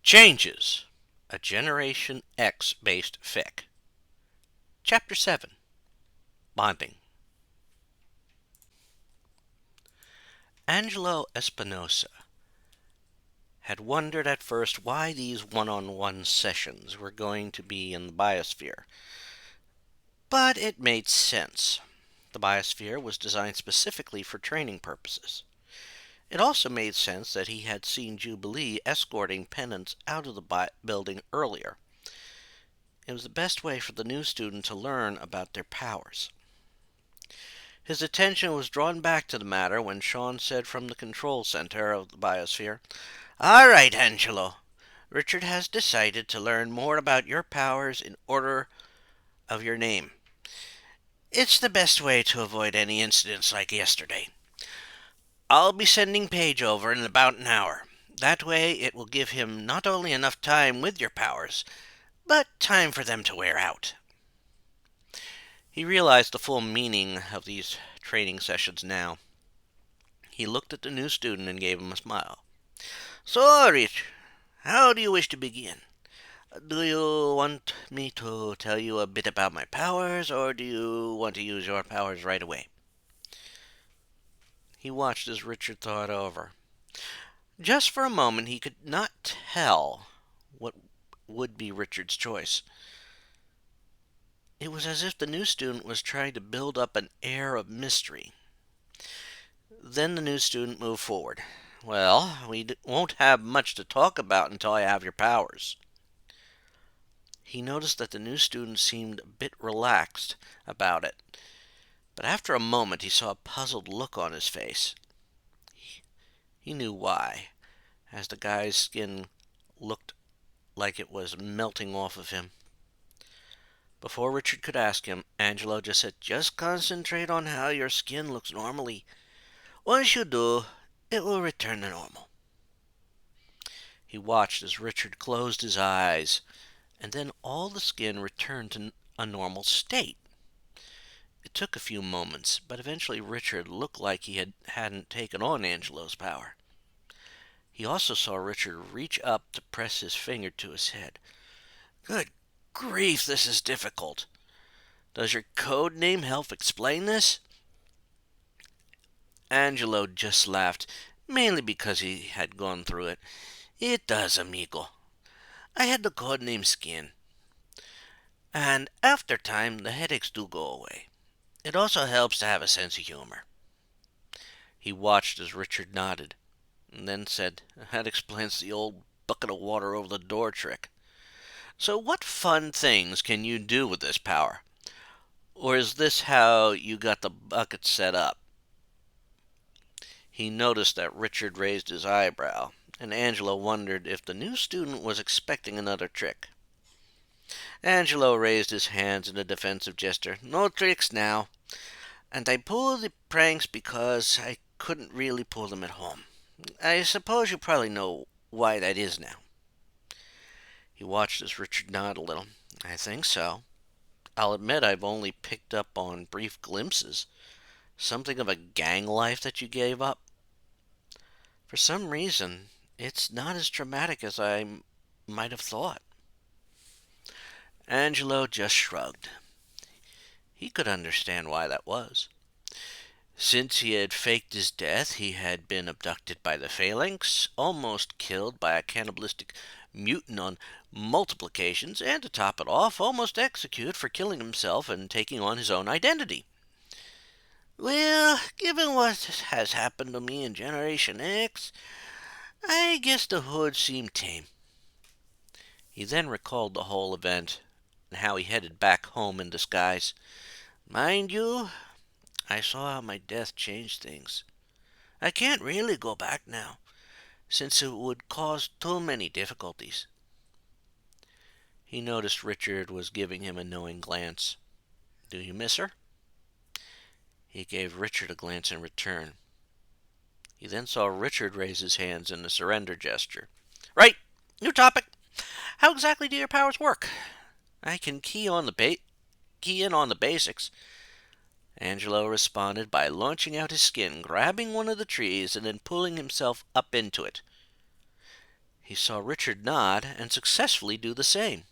Changes, a Generation X-based fic. Chapter 7, Bonding. Angelo Espinosa had wondered at first why these one-on-one sessions were going to be in the biosphere. But it made sense. The biosphere was designed specifically for training purposes. It also made sense that he had seen Jubilee escorting Penance out of the building earlier. It was the best way for the new student to learn about their powers. His attention was drawn back to the matter when Sean said from the control center of the biosphere, "All right, Angelo. Richard has decided to learn more about your powers in order of your name. It's the best way to avoid any incidents like yesterday. I'll be sending Paige over in about an hour. That way it will give him not only enough time with your powers, but time for them to wear out." He realized the full meaning of these training sessions now. He looked at the new student and gave him a smile. "So, Rich, how do you wish to begin? Do you want me to tell you a bit about my powers, or do you want to use your powers right away?" He watched as Richard thought over. Just for a moment he could not tell what would be Richard's choice. It was as if the new student was trying to build up an air of mystery. Then the new student moved forward. "Well, we won't have much to talk about until I have your powers." He noticed that the new student seemed a bit relaxed about it, but after a moment he saw a puzzled look on his face. He knew why, as the guy's skin looked like it was melting off of him. Before Richard could ask him, Angelo just said, "Just concentrate on how your skin looks normally. Once you do, it will return to normal." He watched as Richard closed his eyes, and then all the skin returned to a normal state. It took a few moments, but eventually Richard looked like he hadn't taken on Angelo's power. He also saw Richard reach up to press his finger to his head. "Good grief, this is difficult. Does your code name help explain this?" Angelo just laughed, mainly because he had gone through it. "It does, amigo. I had the code name Skin. And after time, the headaches do go away. It also helps to have a sense of humor." He watched as Richard nodded, and then said, "That explains the old bucket of water over the door trick. So what fun things can you do with this power? Or is this how you got the bucket set up?" He noticed that Richard raised his eyebrow, and Angelo wondered if the new student was expecting another trick. Angelo raised his hands in a defensive gesture. "No tricks now. And I pull the pranks because I couldn't really pull them at home. I suppose you probably know why that is now." He watched as Richard nodded a little. "I think so. I'll admit I've only picked up on brief glimpses. Something of a gang life that you gave up. For some reason, it's not as traumatic as I might have thought." Angelo just shrugged. He could understand why that was. Since he had faked his death, he had been abducted by the Phalanx, almost killed by a cannibalistic mutant on multiple occasions, and to top it off, almost executed for killing himself and taking on his own identity. "Well, given what has happened to me in Generation X, I guess the hood seemed tame." He then recalled the whole event and how he headed back home in disguise. "Mind you, I saw how my death changed things. I can't really go back now, since it would cause too many difficulties." He noticed Richard was giving him a knowing glance. "Do you miss her?" He gave Richard a glance in return. He then saw Richard raise his hands in a surrender gesture. "Right, new topic. How exactly do your powers work? I can key in on the basics." Angelo responded by launching out his skin, grabbing one of the trees, and then pulling himself up into it. He saw Richard nod and successfully do the same.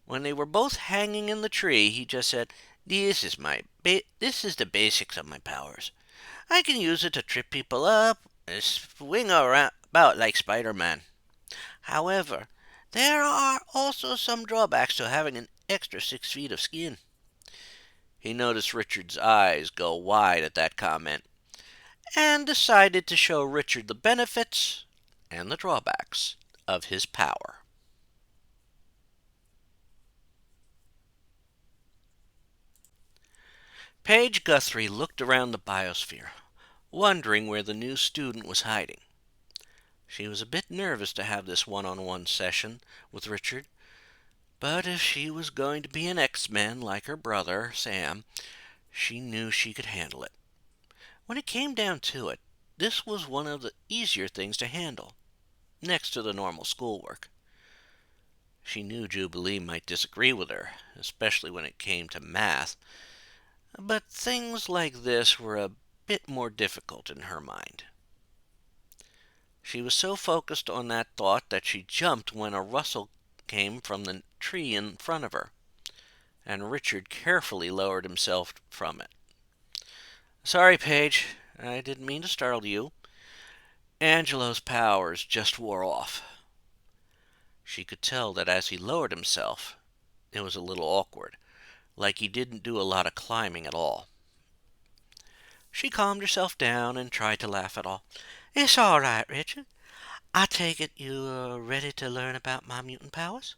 When they were both hanging in the tree, he just said, This is the basics of my powers. I can use it to trip people up, and swing around about like Spider-Man. However, there are also some drawbacks to having an extra 6 feet of skin." He noticed Richard's eyes go wide at that comment, and decided to show Richard the benefits and the drawbacks of his power. Paige Guthrie looked around the biosphere, wondering where the new student was hiding. She was a bit nervous to have this one-on-one session with Richard, but if she was going to be an X-Men like her brother, Sam, she knew she could handle it. When it came down to it, this was one of the easier things to handle, next to the normal schoolwork. She knew Jubilee might disagree with her, especially when it came to math, but things like this were a bit more difficult in her mind. She was so focused on that thought that she jumped when a rustle came from the tree in front of her, and Richard carefully lowered himself from it. "Sorry, Paige, I didn't mean to startle you. Angelo's powers just wore off." She could tell that as he lowered himself, it was a little awkward, like he didn't do a lot of climbing at all. She calmed herself down and tried to laugh it off. "It's all right, Richard. I take it you're ready to learn about my mutant powers?"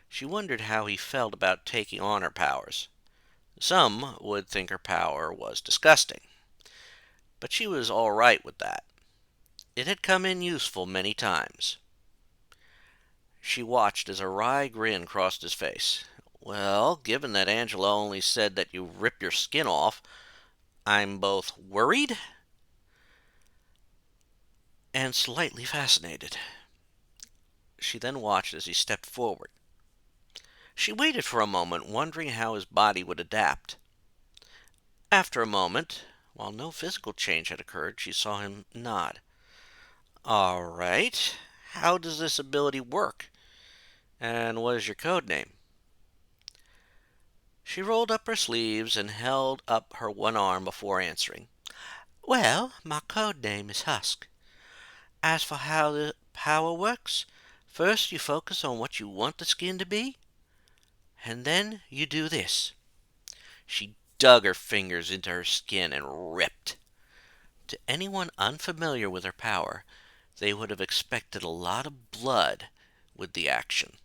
She wondered how he felt about taking on her powers. Some would think her power was disgusting, but she was all right with that. It had come in useful many times. She watched as a wry grin crossed his face. "Well, given that Angela only said that you rip your skin off, I'm both worried and slightly fascinated." She then watched as he stepped forward. She waited for a moment, wondering how his body would adapt. After a moment, while no physical change had occurred, she saw him nod. "All right. How does this ability work? And what is your code name?" She rolled up her sleeves and held up her one arm before answering. "Well, my code name is Husk. As for how the power works, first you focus on what you want the skin to be, and then you do this." She dug her fingers into her skin and ripped. To anyone unfamiliar with her power, they would have expected a lot of blood with the action.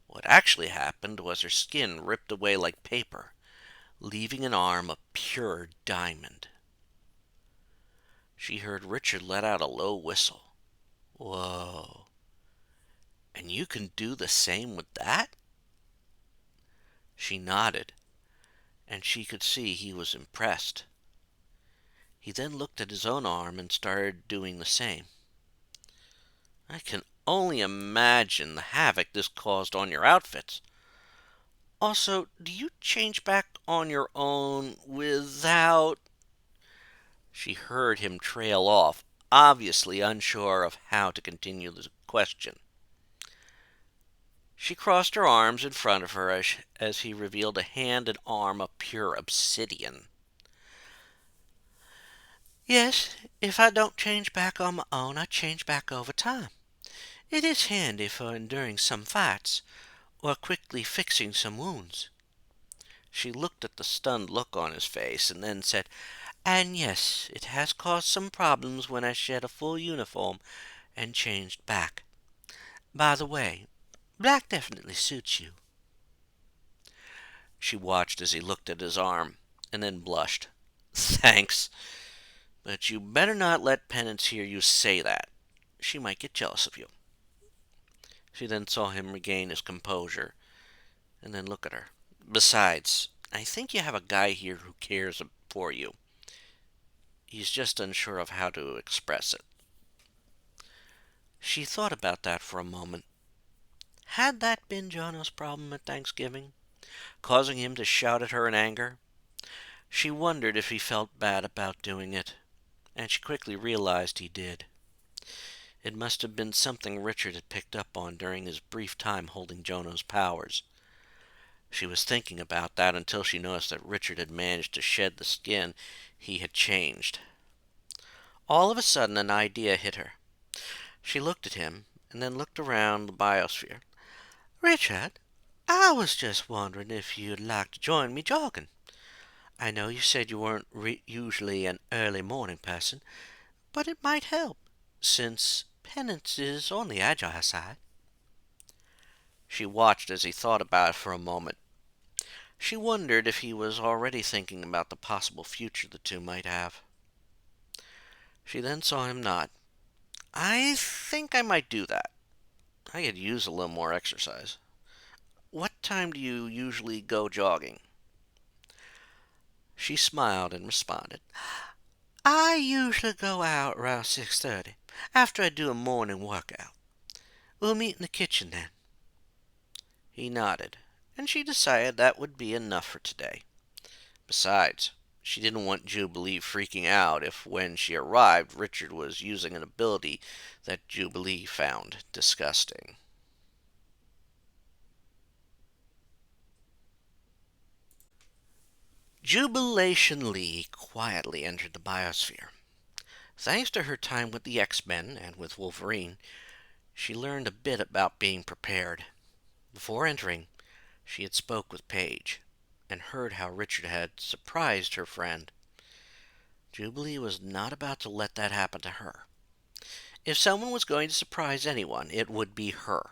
What actually happened was her skin ripped away like paper, leaving an arm of pure diamond. She heard Richard let out a low whistle. "Whoa. And you can do the same with that?" She nodded, and she could see he was impressed. He then looked at his own arm and started doing the same. "I can only imagine the havoc this caused on your outfits. Also, do you change back on your own without—" She heard him trail off, obviously unsure of how to continue the question. She crossed her arms in front of her as he revealed a hand and arm of pure obsidian. "Yes, if I don't change back on my own, I change back over time. It is handy for enduring some fights, or quickly fixing some wounds." She looked at the stunned look on his face, and then said, "And yes, it has caused some problems when I shed a full uniform and changed back. By the way, black definitely suits you." She watched as he looked at his arm, and then blushed. "Thanks, but you better not let Penance hear you say that. She might get jealous of you." She then saw him regain his composure, and then look at her. "Besides, I think you have a guy here who cares for you. He's just unsure of how to express it." She thought about that for a moment. Had that been Jono's problem at Thanksgiving, causing him to shout at her in anger? She wondered if he felt bad about doing it, and she quickly realized he did. It must have been something Richard had picked up on during his brief time holding Jono's powers. She was thinking about that until she noticed that Richard had managed to shed the skin he had changed. All of a sudden, an idea hit her. She looked at him, and then looked around the biosphere. "Richard, I was just wondering if you'd like to join me jogging. I know you said you weren't usually an early morning person, but it might help, since penance is on the agile side." She watched as he thought about it for a moment. She wondered if he was already thinking about the possible future the two might have. She then saw him nod. "I think I might do that. I could use a little more exercise. What time do you usually go jogging?" She smiled and responded, "I usually go out around 6:30, after I do a morning workout. We'll meet in the kitchen then." He nodded, and she decided that would be enough for today. Besides, she didn't want Jubilee freaking out if when she arrived Richard was using an ability that Jubilee found disgusting. Jubilation Lee quietly entered the biosphere. Thanks to her time with the X-Men and with Wolverine, she learned a bit about being prepared. Before entering, she had spoke with Paige, and heard how Richard had surprised her friend. Jubilee was not about to let that happen to her. If someone was going to surprise anyone, it would be her.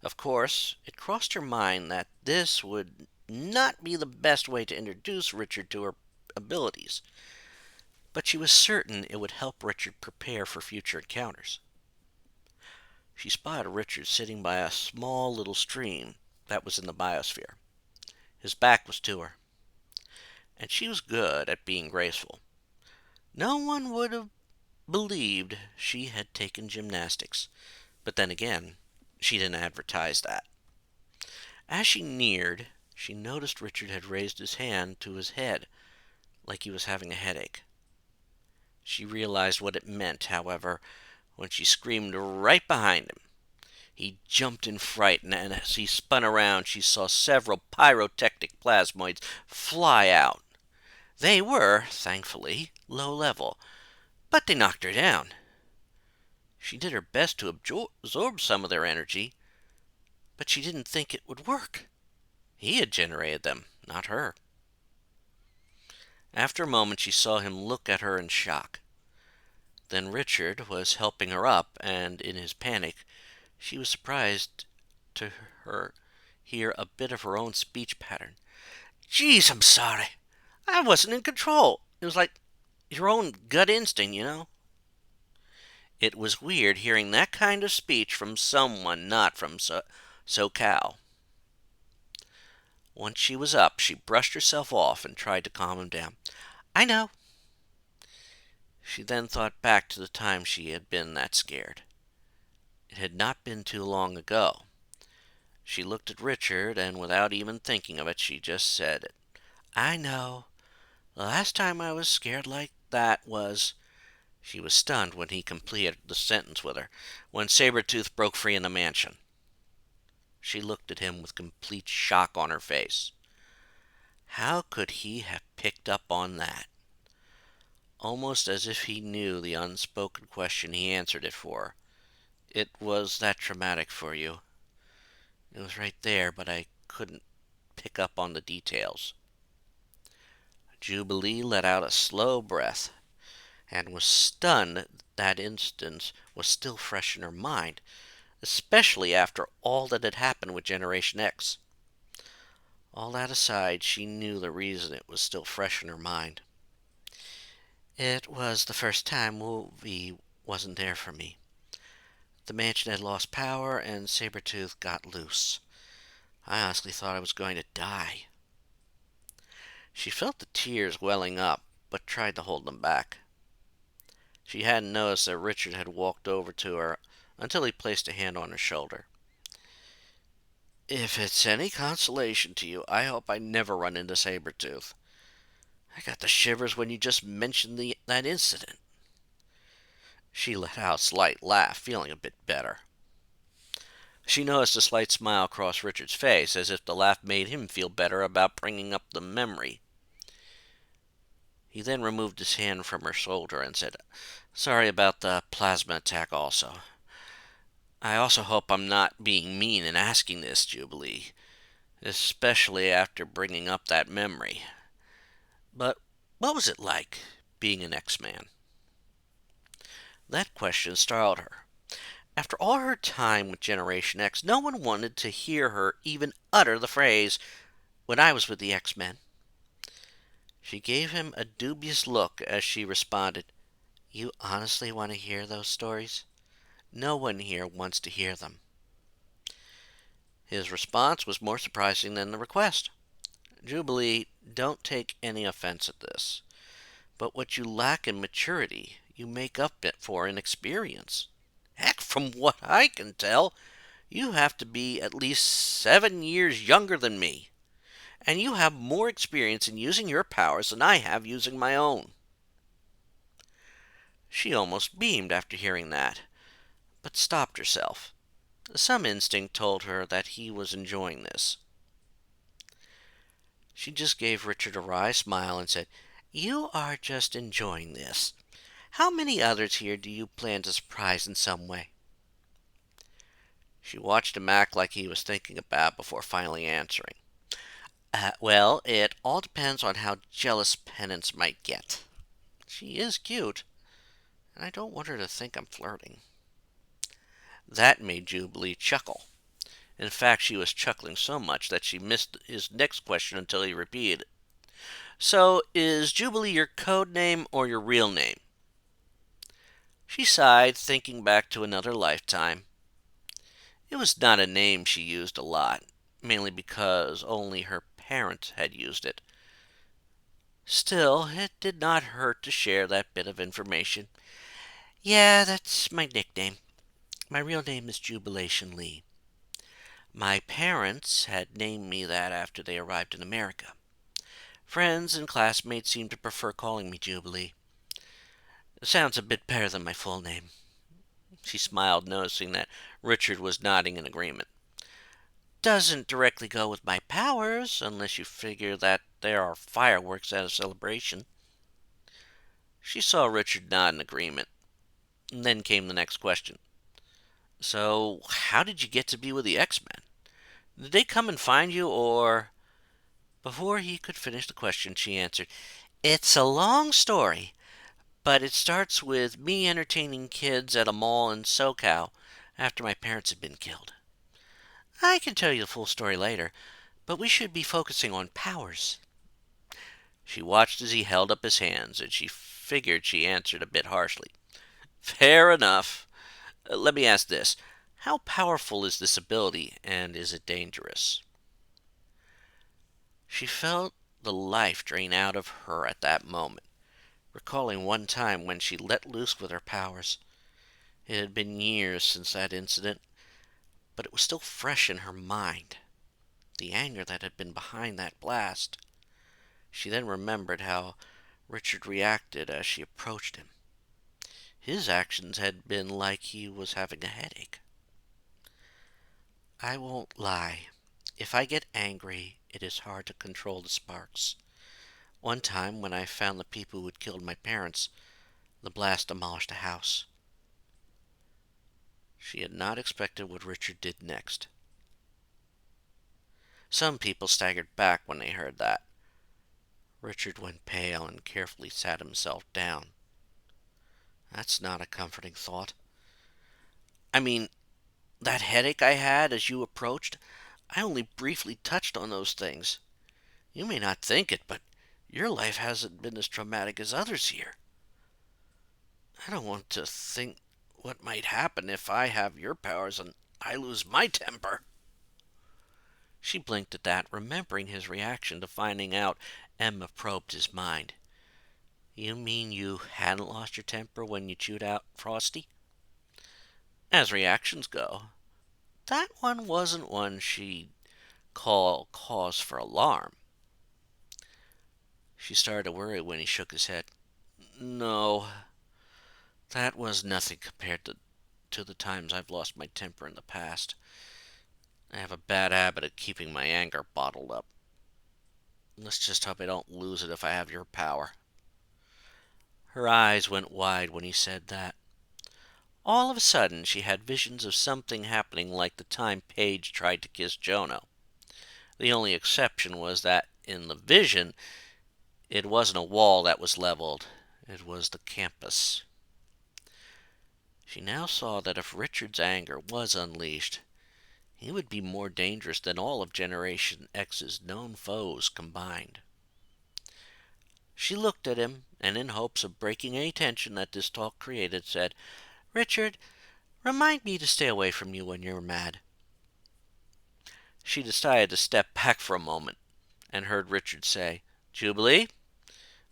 Of course, it crossed her mind that this would not be the best way to introduce Richard to her abilities, but she was certain it would help Richard prepare for future encounters. She spotted Richard sitting by a small little stream that was in the biosphere. His back was to her, and she was good at being graceful. No one would have believed she had taken gymnastics, but then again, she didn't advertise that. As she neared, she noticed Richard had raised his hand to his head, like he was having a headache. She realized what it meant, however, when she screamed right behind him. He jumped in fright, and as he spun around, she saw several pyrotechnic plasmoids fly out. They were, thankfully, low level, but they knocked her down. She did her best to absorb some of their energy, but she didn't think it would work. He had generated them, not her. After a moment, she saw him look at her in shock. Then Richard was helping her up, and in his panic, she was surprised to hear a bit of her own speech pattern. "Geez, I'm sorry. I wasn't in control. It was like your own gut instinct. It was weird hearing that kind of speech from someone not from SoCal. Once she was up, she brushed herself off and tried to calm him down. "I know." She then thought back to the time she had been that scared. It had not been too long ago. She looked at Richard, and without even thinking of it, she just said it. "I know. The last time I was scared like that was—" She was stunned when he completed the sentence with her, when Sabretooth broke free in the mansion. She looked at him with complete shock on her face. How could he have picked up on that? Almost as if he knew the unspoken question, he answered it for her. "It was that traumatic for you. It was right there, but I couldn't pick up on the details." Jubilee let out a slow breath, and was stunned that instance was still fresh in her mind, especially after all that had happened with Generation X. All that aside, she knew the reason it was still fresh in her mind. "It was the first time Wolvie wasn't there for me. The mansion had lost power, and Sabretooth got loose. I honestly thought I was going to die." She felt the tears welling up, but tried to hold them back. She hadn't noticed that Richard had walked over to her until he placed a hand on her shoulder. "If it's any consolation to you, I hope I never run into Sabretooth. I got the shivers when you just mentioned that incident." She let out a slight laugh, feeling a bit better. She noticed a slight smile cross Richard's face, as if the laugh made him feel better about bringing up the memory. He then removed his hand from her shoulder and said, "Sorry about the plasma attack also. I also hope I'm not being mean in asking this, Jubilee, especially after bringing up that memory. But what was it like, being an X-Man?" That question startled her. After all her time with Generation X, no one wanted to hear her even utter the phrase, "When I was with the X-Men." She gave him a dubious look as she responded, "You honestly want to hear those stories? No one here wants to hear them." His response was more surprising than the request. "Jubilee, don't take any offense at this, but what you lack in maturity, you make up for in experience. Heck, from what I can tell, you have to be at least 7 years younger than me, and you have more experience in using your powers than I have using my own." She almost beamed after hearing that, but stopped herself. Some instinct told her that he was enjoying this. She just gave Richard a wry smile and said, "You are just enjoying this. How many others here do you plan to surprise in some way?" She watched him act like he was thinking about before finally answering. Well, it all depends on how jealous Penance might get. She is cute, and I don't want her to think I'm flirting." That made Jubilee chuckle. In fact, she was chuckling so much that she missed his next question until he repeated it. "So, is Jubilee your code name or your real name?" She sighed, thinking back to another lifetime. It was not a name she used a lot, mainly because only her parents had used it. Still, it did not hurt to share that bit of information. "Yeah, that's my nickname. My real name is Jubilation Lee. My parents had named me that after they arrived in America. Friends and classmates seem to prefer calling me Jubilee. It sounds a bit better than my full name." She smiled, noticing that Richard was nodding in agreement. "Doesn't directly go with my powers, unless you figure that there are fireworks at a celebration." She saw Richard nod in agreement. And then came the next question. "So, how did you get to be with the X-Men? Did they come and find you, or—" Before he could finish the question, she answered, "It's a long story, but it starts with me entertaining kids at a mall in SoCal after my parents had been killed. I can tell you the full story later, but we should be focusing on powers." She watched as he held up his hands, and she figured she answered a bit harshly. "Fair enough. Let me ask this. How powerful is this ability, and is it dangerous?" She felt the life drain out of her at that moment, recalling one time when she let loose with her powers. It had been years since that incident, but it was still fresh in her mind, the anger that had been behind that blast. She then remembered how Richard reacted as she approached him. His actions had been like he was having a headache. "I won't lie. If I get angry, it is hard to control the sparks. One time, when I found the people who had killed my parents, the blast demolished a house." She had not expected what Richard did next. Some people staggered back when they heard that. Richard went pale and carefully sat himself down. "That's not a comforting thought. I mean, that headache I had as you approached, I only briefly touched on those things. You may not think it, but your life hasn't been as traumatic as others here. I don't want to think what might happen if I have your powers and I lose my temper." She blinked at that, remembering his reaction to finding out Emma probed his mind. "You mean you hadn't lost your temper when you chewed out Frosty?" As reactions go, that one wasn't one she'd call cause for alarm. She started to worry when he shook his head. "No, That was nothing compared to the times I've lost my temper in the past. I have a bad habit of keeping my anger bottled up. Let's just hope I don't lose it if I have your power." Her eyes went wide when he said that. All of a sudden, she had visions of something happening like the time Paige tried to kiss Jonah. The only exception was that in the vision, it wasn't a wall that was leveled, it was the campus. She now saw that if Richard's anger was unleashed, he would be more dangerous than all of Generation X's known foes combined. She looked at him, and in hopes of breaking any tension that this talk created, said, "Richard, remind me to stay away from you when you're mad." She decided to step back for a moment, and heard Richard say, "Jubilee?"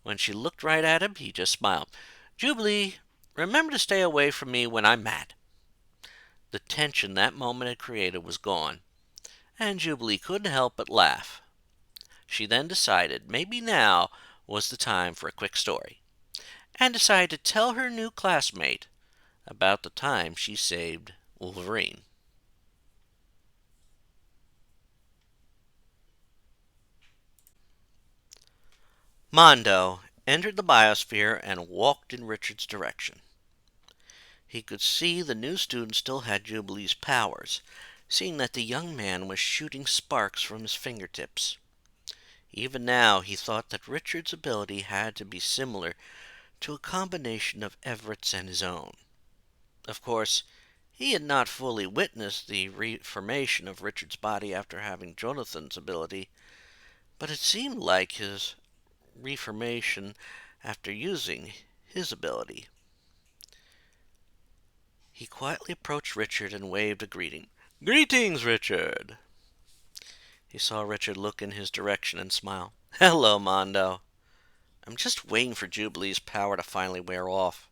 When she looked right at him, he just smiled. "Jubilee, remember to stay away from me when I'm mad." The tension that moment had created was gone, and Jubilee couldn't help but laugh. She then decided maybe now was the time for a quick story, and decided to tell her new classmate about the time she saved Wolverine. Mondo entered the biosphere and walked in Richard's direction. He could see the new student still had Jubilee's powers, seeing that the young man was shooting sparks from his fingertips. Even now he thought that Richard's ability had to be similar to a combination of Everett's and his own. Of course, he had not fully witnessed the reformation of Richard's body after having Jonathan's ability, but it seemed like his reformation after using his ability. He quietly approached Richard and waved a greeting. "Greetings, Richard!" He saw Richard look in his direction and smile. "Hello, Mondo. I'm just waiting for Jubilee's power to finally wear off.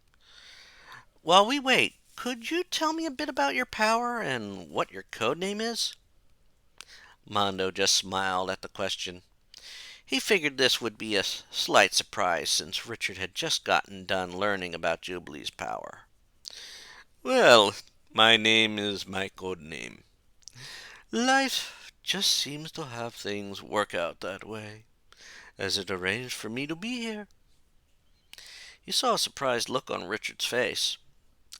While we wait, could you tell me a bit about your power and what your code name is?" Mondo just smiled at the question. He figured this would be a slight surprise since Richard had just gotten done learning about Jubilee's power. "Well, my name is my code name. Life just seems to have things work out that way, as it arranged for me to be here." He saw a surprised look on Richard's face.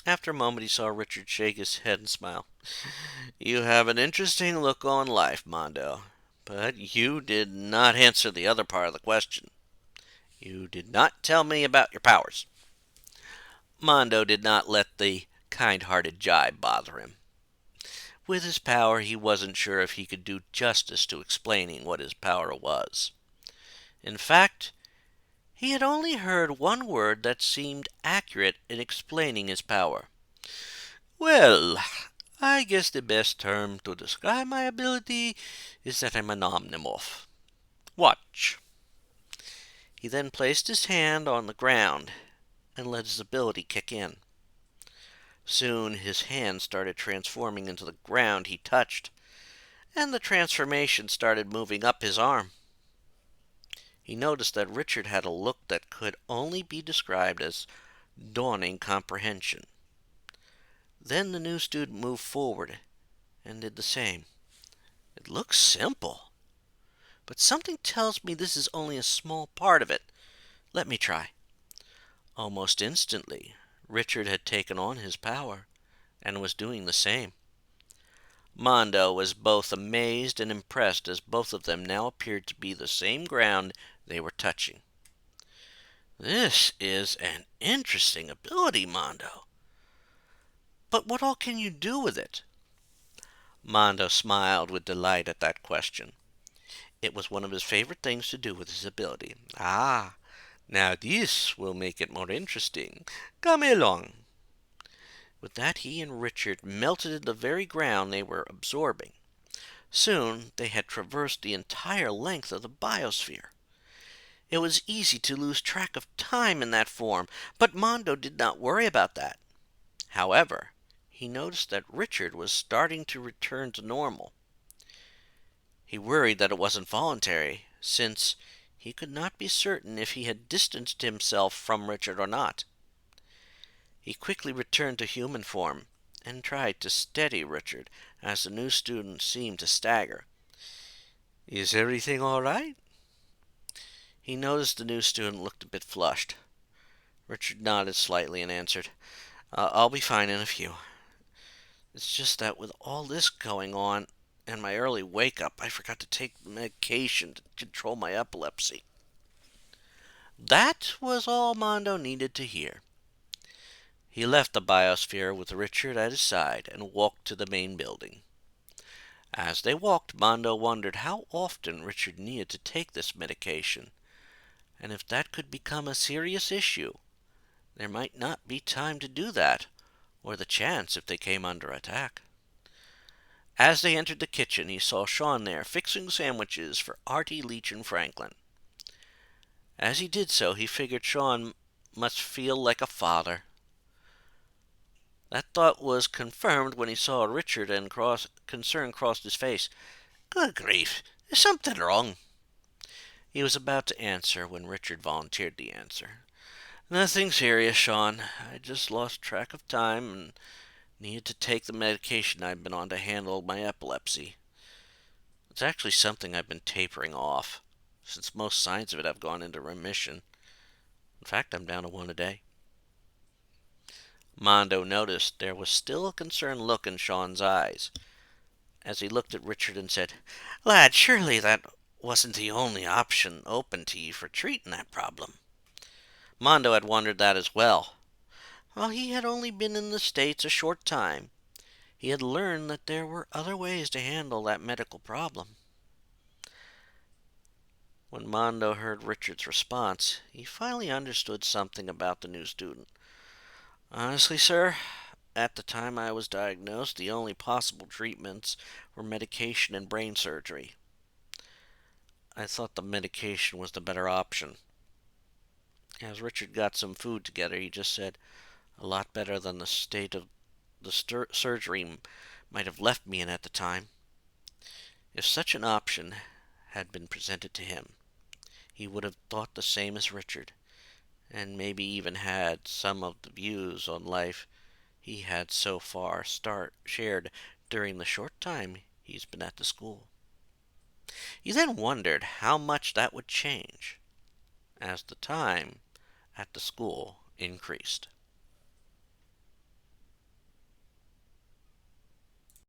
After a moment he saw Richard shake his head and smile. "You have an interesting look on life, Mondo, but you did not answer the other part of the question. You did not tell me about your powers." Mondo did not let the kind-hearted jibe bother him. With his power, he wasn't sure if he could do justice to explaining what his power was. In fact, he had only heard one word that seemed accurate in explaining his power. "Well, I guess the best term to describe my ability is that I'm an omnimorph. Watch." He then placed his hand on the ground and let his ability kick in. Soon his hand started transforming into the ground he touched, and the transformation started moving up his arm. He noticed that Richard had a look that could only be described as dawning comprehension. Then the new student moved forward and did the same. "It looks simple, but something tells me this is only a small part of it. Let me try." Almost instantly, Richard had taken on his power and was doing the same. Mondo was both amazed and impressed as both of them now appeared to be the same ground they were touching. "This is an interesting ability, Mondo. But what all can you do with it?" Mondo smiled with delight at that question. It was one of his favorite things to do with his ability. "Ah, now this will make it more interesting. Come along." With that, he and Richard melted into the very ground they were absorbing. Soon they had traversed the entire length of the biosphere. It was easy to lose track of time in that form, but Mondo did not worry about that. However, he noticed that Richard was starting to return to normal. He worried that it wasn't voluntary, since he could not be certain if he had distanced himself from Richard or not. He quickly returned to human form and tried to steady Richard as the new student seemed to stagger. "Is everything all right?" He noticed the new student looked a bit flushed. Richard nodded slightly and answered, "I'll be fine in a few. It's just that with all this going on and my early wake up, I forgot to take medication to control my epilepsy." That was all Mondo needed to hear. He left the biosphere with Richard at his side and walked to the main building. As they walked, Mondo wondered how often Richard needed to take this medication, and if that could become a serious issue, there might not be time to do that, or the chance if they came under attack. As they entered the kitchen, he saw Sean there fixing sandwiches for Artie, Leach, and Franklin. As he did so, he figured Sean must feel like a father. That thought was confirmed when he saw Richard and concern crossed his face. "Good grief, is something wrong?" He was about to answer when Richard volunteered the answer. "Nothing serious, Sean. I just lost track of time and needed to take the medication I've been on to handle my epilepsy. It's actually something I've been tapering off, since most signs of it have gone into remission. In fact, I'm down to one a day." Mondo noticed there was still a concerned look in Sean's eyes, as he looked at Richard and said, "Lad, surely that wasn't the only option open to you for treating that problem." Mondo had wondered that as well. While he had only been in the States a short time, he had learned that there were other ways to handle that medical problem. When Mondo heard Richard's response, he finally understood something about the new student. "Honestly, sir, at the time I was diagnosed, the only possible treatments were medication and brain surgery. I thought the medication was the better option." As Richard got some food together, he just said, "A lot better than the state of the surgery might have left me in at the time." If such an option had been presented to him, he would have thought the same as Richard, and maybe even had some of the views on life he had so far shared during the short time he's been at the school. He then wondered how much that would change as the time at the school increased.